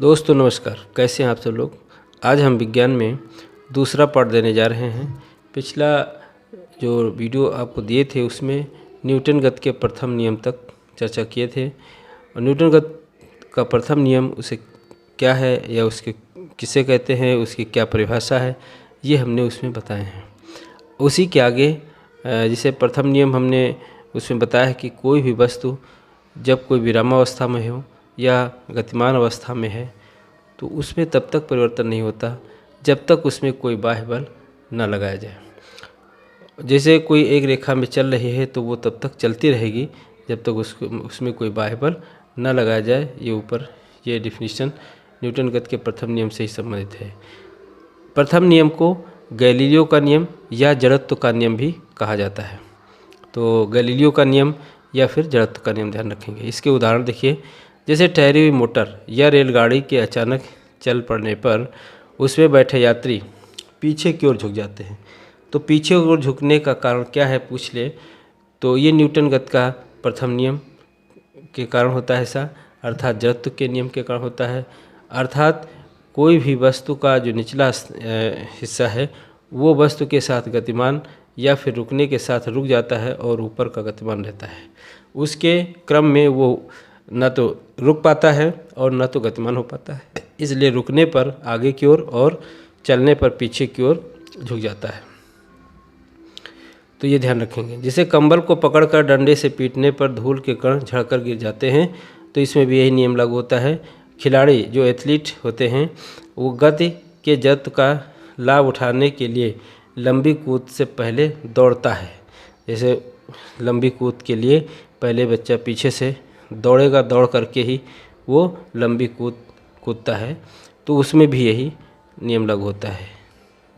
दोस्तों नमस्कार, कैसे हैं आप सब लोग। आज हम विज्ञान में दूसरा पार्ट देने जा रहे हैं। पिछला जो वीडियो आपको दिए थे उसमें न्यूटन गति के प्रथम नियम तक चर्चा किए थे और न्यूटन गति का प्रथम नियम उसे क्या है या उसके किसे कहते हैं, उसकी क्या परिभाषा है, ये हमने उसमें बताए हैं। उसी के आगे जिसे प्रथम नियम हमने उसमें बताया है कि कोई भी वस्तु जब कोई विरामावस्था में हो या गतिमान अवस्था में है तो उसमें तब तक परिवर्तन नहीं होता जब तक उसमें कोई बाह्य बल न लगाया जाए। जैसे कोई एक रेखा में चल रही है तो वो तब तक चलती रहेगी जब तक उसमें कोई बाह्य बल न लगाया जाए। ये ऊपर ये डिफिनीशन न्यूटन गति के प्रथम नियम से ही संबंधित है। प्रथम नियम को गैलीलियो का नियम या जड़त्व का नियम भी कहा जाता है। तो गैलीलियो का नियम या फिर जड़त्व का नियम ध्यान रखेंगे। इसके उदाहरण देखिए, जैसे ठहरी हुई मोटर या रेलगाड़ी के अचानक चल पड़ने पर उसमें बैठे यात्री पीछे की ओर झुक जाते हैं। तो पीछे की ओर झुकने का कारण क्या है पूछ ले तो ये न्यूटन गति का प्रथम नियम के कारण होता है ऐसा, अर्थात जड़त्व के नियम के कारण होता है। अर्थात कोई भी वस्तु का जो निचला हिस्सा है वो वस्तु के साथ गतिमान या फिर रुकने के साथ रुक जाता है और ऊपर का गतिमान रहता है। उसके क्रम में वो न तो रुक पाता है और न तो गतिमान हो पाता है, इसलिए रुकने पर आगे की ओर और चलने पर पीछे की ओर झुक जाता है। तो ये ध्यान रखेंगे। जैसे कंबल को पकड़कर डंडे से पीटने पर धूल के कण झड़कर गिर जाते हैं, तो इसमें भी यही नियम लागू होता है। खिलाड़ी जो एथलीट होते हैं वो गति के जड़त्व का लाभ उठाने के लिए लंबी कूद से पहले दौड़ता है। जैसे लंबी कूद के लिए पहले बच्चा पीछे से दौड़ेगा, दौड़ करके ही वो लंबी कूदता है, तो उसमें भी यही नियम लागू होता है।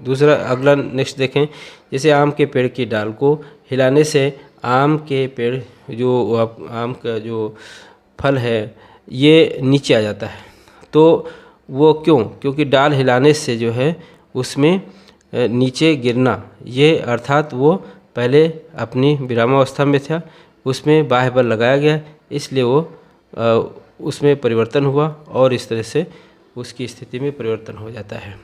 दूसरा अगला नेक्स्ट देखें, जैसे आम के पेड़ की डाल को हिलाने से आम के पेड़ जो आम का जो फल है ये नीचे आ जाता है। तो वो क्यों? क्योंकि डाल हिलाने से जो है उसमें नीचे गिरना, ये अर्थात वो पहले अपनी विरामावस्था में था, उसमें बाह्य बल लगाया गया, इसलिए वो उसमें परिवर्तन हुआ और इस तरह से उसकी स्थिति में परिवर्तन हो जाता है।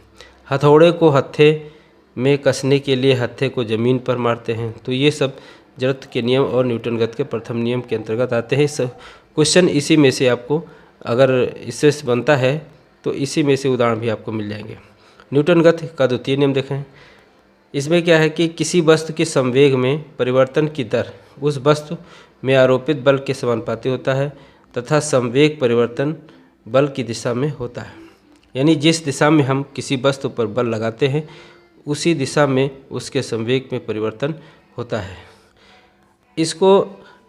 हथौड़े को हत्थे में कसने के लिए हत्थे को ज़मीन पर मारते हैं। तो ये सब जड़त्व के नियम और न्यूटन गति के प्रथम नियम के अंतर्गत आते हैं। सब क्वेश्चन इसी में से आपको अगर इससे बनता है तो इसी में से उदाहरण भी आपको मिल जाएंगे। न्यूटन गति का द्वितीय नियम देखें। इसमें क्या है कि किसी वस्तु के संवेग में परिवर्तन की दर उस वस्तु में आरोपित बल के समानुपाती होता है तथा संवेग परिवर्तन बल की दिशा में होता है। यानी जिस दिशा में हम किसी वस्तु पर बल लगाते हैं उसी दिशा में उसके संवेग में परिवर्तन होता है। इसको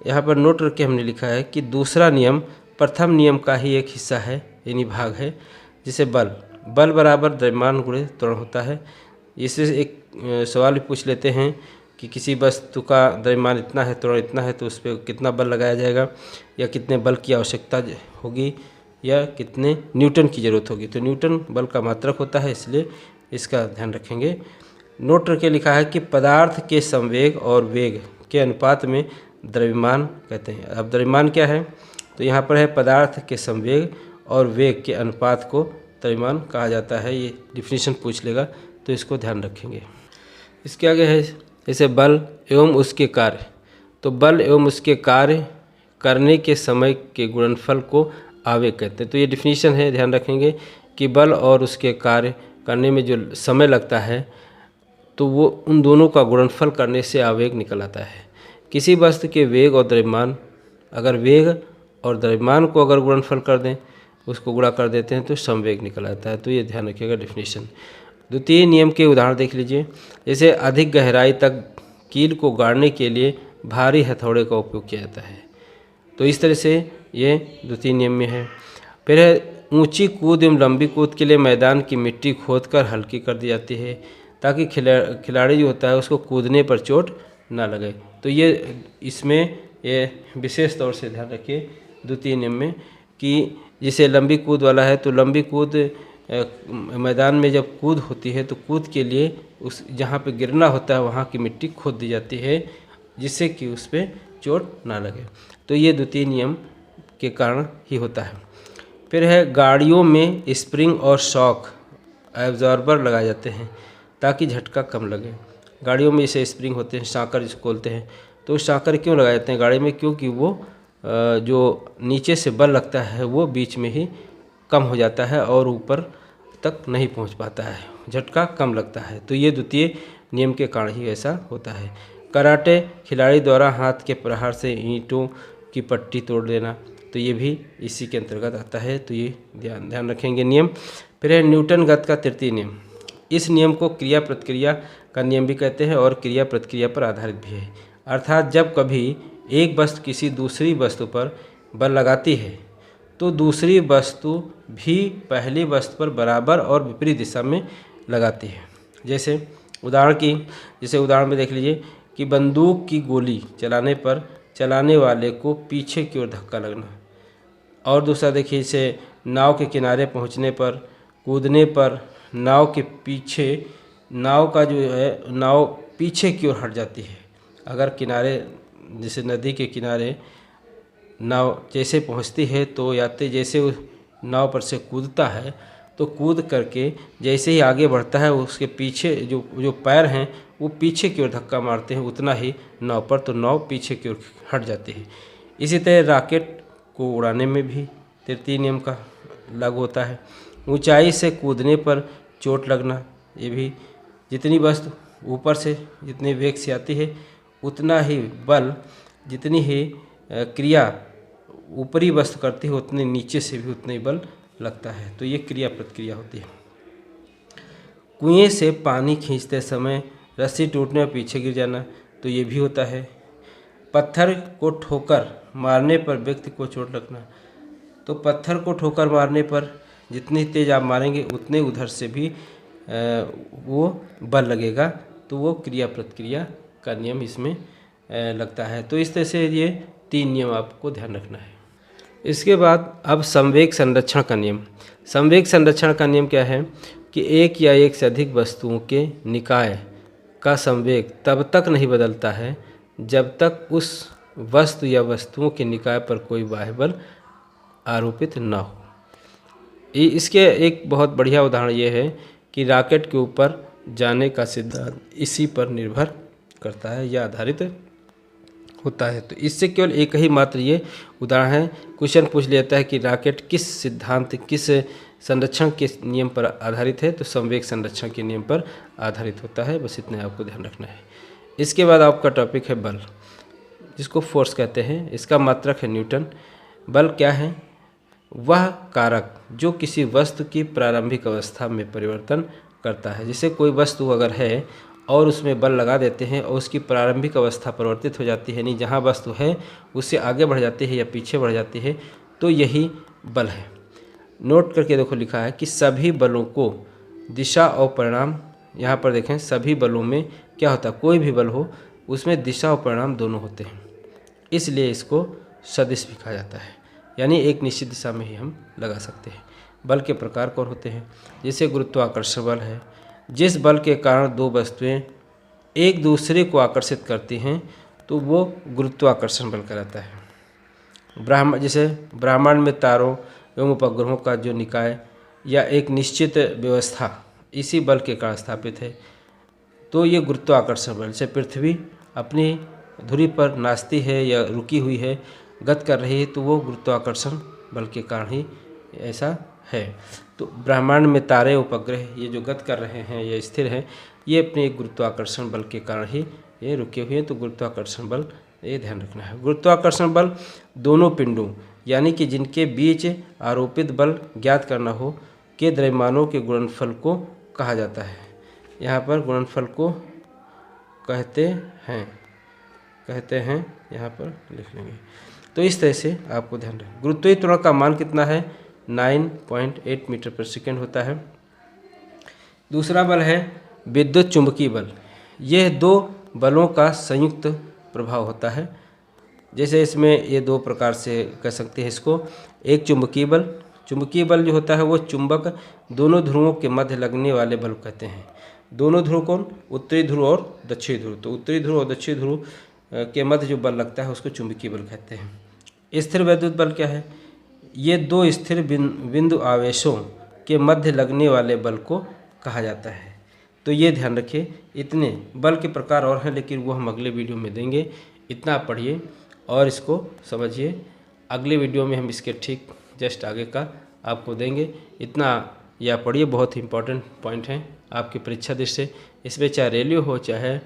यहाँ पर नोट करके हमने लिखा है कि दूसरा नियम प्रथम नियम का ही एक हिस्सा है, यानी भाग है, जिसे बल बराबर द्रव्यमान गुणे त्वरण होता है। इससे एक सवाल भी पूछ लेते हैं कि किसी वस्तु का द्रव्यमान इतना है, त्वरण इतना है, तो उस पर कितना बल लगाया जाएगा या कितने बल की आवश्यकता होगी या कितने न्यूटन की ज़रूरत होगी। तो न्यूटन बल का मात्रक होता है, इसलिए इसका ध्यान रखेंगे। नोट करके लिखा है कि पदार्थ के संवेग और वेग के अनुपात में द्रव्यमान कहते हैं। अब द्रव्यमान क्या है? तो यहाँ पर है पदार्थ के संवेग और वेग के अनुपात को द्रव्यमान कहा जाता है। ये डिफिनीशन पूछ लेगा तो इसको ध्यान रखेंगे। इसके आगे है जैसे बल एवं उसके कार्य। तो बल एवं उसके कार्य करने के समय के गुणनफल को आवेग कहते हैं। तो ये डिफिनीशन है, ध्यान रखेंगे कि बल और उसके कार्य करने में जो समय लगता है तो वो उन दोनों का गुणनफल करने से आवेग निकल आता है। किसी वस्तु के वेग और द्रव्यमान, अगर वेग और द्रव्यमान को अगर गुणनफल कर दें, उसको गुणा कर देते हैं तो संवेग निकल आता है। तो ये ध्यान रखिएगा डिफिनीशन। द्वितीय नियम के उदाहरण देख लीजिए। जैसे अधिक गहराई तक कील को गाड़ने के लिए भारी हथौड़े का उपयोग किया जाता है। तो इस तरह से ये द्वितीय नियम में है। फिर है ऊंची कूद एवं लंबी कूद के लिए मैदान की मिट्टी खोदकर हल्की कर दी जाती है ताकि खिलाड़ी जो होता है उसको कूदने पर चोट ना लगे। तो ये इसमें ये विशेष तौर से ध्यान रखिए द्वितीय नियम में कि जैसे लंबी कूद वाला है तो लंबी कूद मैदान में जब कूद होती है तो कूद के लिए उस जहाँ पे गिरना होता है वहाँ की मिट्टी खोद दी जाती है जिससे कि उस पर चोट ना लगे। तो ये द्वितीय नियम के कारण ही होता है। फिर है गाड़ियों में स्प्रिंग और शॉक एब्जॉर्बर लगाए जाते हैं ताकि झटका कम लगे। गाड़ियों में इसे स्प्रिंग होते हैं, शाकर जिसको बोलते हैं। तो शाकर क्यों लगाए जाते हैं गाड़ी में? क्योंकि वो जो नीचे से बल लगता है वो बीच में ही कम हो जाता है और ऊपर तक नहीं पहुंच पाता है, झटका कम लगता है। तो ये द्वितीय नियम के कारण ही ऐसा होता है। कराटे खिलाड़ी द्वारा हाथ के प्रहार से ईंटों की पट्टी तोड़ देना, तो ये भी इसी के अंतर्गत आता है। तो ये ध्यान रखेंगे नियम। फिर है न्यूटन गति का तृतीय नियम। इस नियम को क्रिया प्रतिक्रिया का नियम भी कहते हैं और क्रिया प्रतिक्रिया पर आधारित भी है। अर्थात जब कभी एक वस्तु किसी दूसरी वस्तु पर बल लगाती है तो दूसरी वस्तु भी पहली वस्तु पर बराबर और विपरीत दिशा में लगाती है। जैसे उदाहरण में देख लीजिए कि बंदूक की गोली चलाने पर चलाने वाले को पीछे की ओर धक्का लगना। और दूसरा देखिए, इसे नाव के किनारे पहुंचने पर, कूदने पर नाव पीछे की ओर हट जाती है। अगर किनारे, जैसे नदी के किनारे नाव जैसे पहुंचती है तो यात्री जैसे उस नाव पर से कूदता है तो कूद करके जैसे ही आगे बढ़ता है उसके पीछे जो पैर हैं वो पीछे की ओर धक्का मारते हैं उतना ही नाव पर, तो नाव पीछे की ओर हट जाती है। इसी तरह रॉकेट को उड़ाने में भी तृतीय नियम का लागू होता है। ऊंचाई से कूदने पर चोट लगना, ये भी जितनी वस्तु ऊपर से जितने वेग से आती है उतना ही बल, जितनी ही क्रिया ऊपरी वस्तु करती है उतने नीचे से भी उतना ही बल लगता है। तो ये क्रिया प्रतिक्रिया होती है। कुएं से पानी खींचते समय रस्सी टूटने और पीछे गिर जाना, तो ये भी होता है। पत्थर को ठोकर मारने पर व्यक्ति को चोट लगना, तो पत्थर को ठोकर मारने पर जितनी तेज आप मारेंगे उतने उधर से भी वो बल लगेगा, तो वो क्रिया प्रतिक्रिया का नियम इसमें लगता है। तो इस तरह से ये 3 नियम आपको ध्यान रखना है। इसके बाद अब संवेग संरक्षण का नियम। संवेग संरक्षण का नियम क्या है कि एक या एक से अधिक वस्तुओं के निकाय का संवेग तब तक नहीं बदलता है जब तक उस वस्तु या वस्तुओं के निकाय पर कोई बाह्य बल आरोपित न हो। इसके एक बहुत बढ़िया उदाहरण ये है कि रॉकेट के ऊपर जाने का सिद्धांत इसी पर निर्भर करता है या आधारित होता है। तो इससे केवल एक ही मात्र ये उदाहरण है। क्वेश्चन पूछ लेता है कि रॉकेट किस सिद्धांत, किस संरक्षण के नियम पर आधारित है, तो संवेग संरक्षण के नियम पर आधारित होता है। बस इतना आपको ध्यान रखना है। इसके बाद आपका टॉपिक है बल, जिसको फोर्स कहते हैं। इसका मात्रक है न्यूटन। बल क्या है? वह कारक जो किसी वस्तु की प्रारंभिक अवस्था में परिवर्तन करता है। जैसे कोई वस्तु अगर है और उसमें बल लगा देते हैं और उसकी प्रारंभिक अवस्था परिवर्तित हो जाती है, यानी जहाँ वस्तु है उससे आगे बढ़ जाती है या पीछे बढ़ जाती है, तो यही बल है। नोट करके देखो, लिखा है कि सभी बलों को दिशा और परिणाम, यहाँ पर देखें सभी बलों में क्या होता है, कोई भी बल हो उसमें दिशा और परिणाम दोनों होते हैं, इसलिए इसको सदिश भी कहा जाता है। यानी एक निश्चित दिशा में ही हम लगा सकते हैं। बल के प्रकार कौन होते हैं? जैसे गुरुत्वाकर्षण बल है, जिस बल के कारण दो वस्तुएं एक दूसरे को आकर्षित करती हैं तो वो गुरुत्वाकर्षण बल कहलाता है। जैसे ब्रह्मांड में तारों एवं उपग्रहों का जो निकाय या एक निश्चित व्यवस्था इसी बल के कारण स्थापित है, तो ये गुरुत्वाकर्षण बल। जैसे पृथ्वी अपनी धुरी पर नाचती है या रुकी हुई है, गति कर रही है, तो वो गुरुत्वाकर्षण बल के कारण ही ऐसा है। तो ब्रह्मांड में तारे उपग्रह ये जो गति कर रहे हैं या स्थिर हैं, ये अपने गुरुत्वाकर्षण बल के कारण ही ये रुके हुए हैं। तो गुरुत्वाकर्षण बल ये ध्यान रखना है। गुरुत्वाकर्षण बल दोनों पिंडों यानी कि जिनके बीच आरोपित बल ज्ञात करना हो के द्रव्यमानों के गुणनफल को कहा जाता है। यहाँ पर गुणनफल को कहते हैं यहाँ पर लिख लेंगे। तो इस तरह से आपको ध्यान रखें। गुरुत्वीय त्वरण का मान कितना है? 9.8 मीटर पर सेकेंड होता है। दूसरा बल है विद्युत चुंबकीय बल। यह दो बलों का संयुक्त प्रभाव होता है। जैसे इसमें ये दो प्रकार से कह सकते हैं इसको। एक चुंबकीय बल जो होता है वो चुंबक दोनों ध्रुवों के मध्य लगने वाले बल कहते हैं। दोनों ध्रुव कौन? उत्तरी ध्रुव और दक्षिणी ध्रुव। तो उत्तरी ध्रुव और दक्षिणी ध्रुव के मध्य जो बल लगता है उसको चुंबकीय बल कहते हैं। स्थिर वैद्युत बल क्या है? ये दो स्थिर बिंदु आवेशों के मध्य लगने वाले बल को कहा जाता है। तो ये ध्यान रखिए, इतने बल के प्रकार और हैं लेकिन वो हम अगले वीडियो में देंगे। इतना आप पढ़िए और इसको समझिए। अगले वीडियो में हम इसके ठीक जस्ट आगे का आपको देंगे। इतना या पढ़िए, बहुत ही इंपॉर्टेंट पॉइंट हैं आपकी परीक्षा दृष्टि से। इसमें चाहे रेलवे हो, चाहे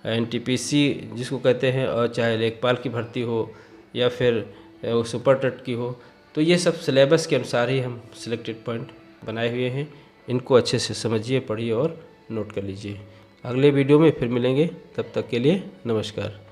एनटीपीसी जिसको कहते हैं, और चाहे लेखपाल की भर्ती हो या फिर सुपर टेट की हो, तो ये सब सिलेबस के अनुसार ही हम सिलेक्टेड पॉइंट बनाए हुए हैं। इनको अच्छे से समझिए, पढ़िए और नोट कर लीजिए। अगले वीडियो में फिर मिलेंगे, तब तक के लिए नमस्कार।